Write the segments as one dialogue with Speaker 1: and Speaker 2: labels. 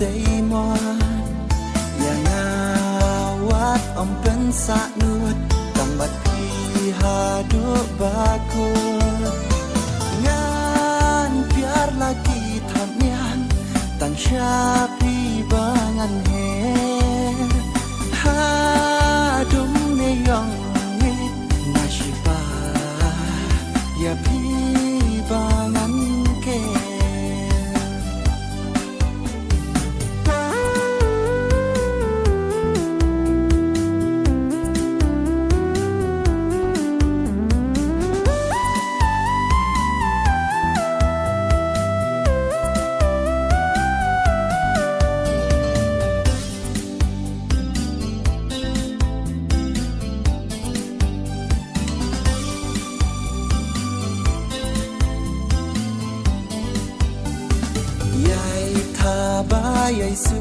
Speaker 1: Daimon yang awat saknut tambat hadu bakut ngan biar lagi tamian tan syapi bangan he hadum ne yong nashiba ya pi bangan ke yai su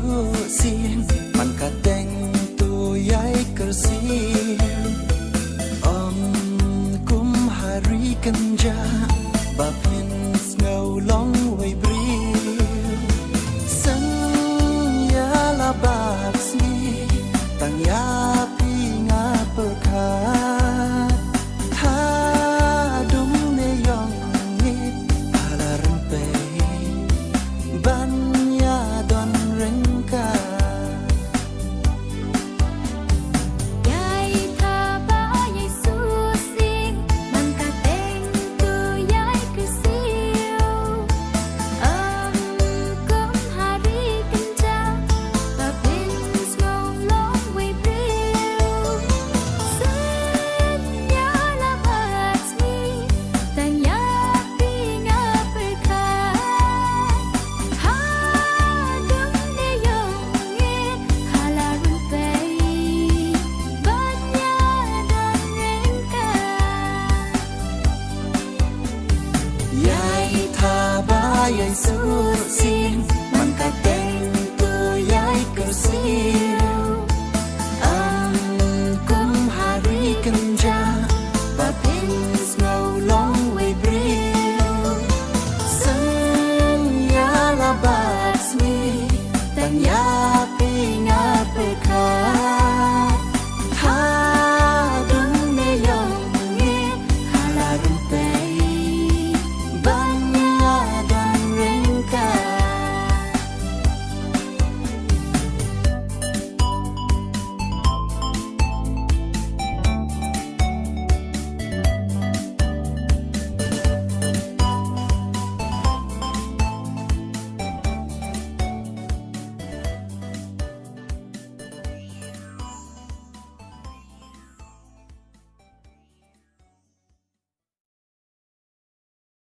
Speaker 1: sin man ka teng tu yai kersin kum hari kanja bapin snow long way bril sang ya la baksi tang ya pi nga perkat ha dum ne yong nit ala rempe ban yai su sin man ka teng tu yai kersiu kum hari kanja bapin snow long way bril sang ya la basmi tan ya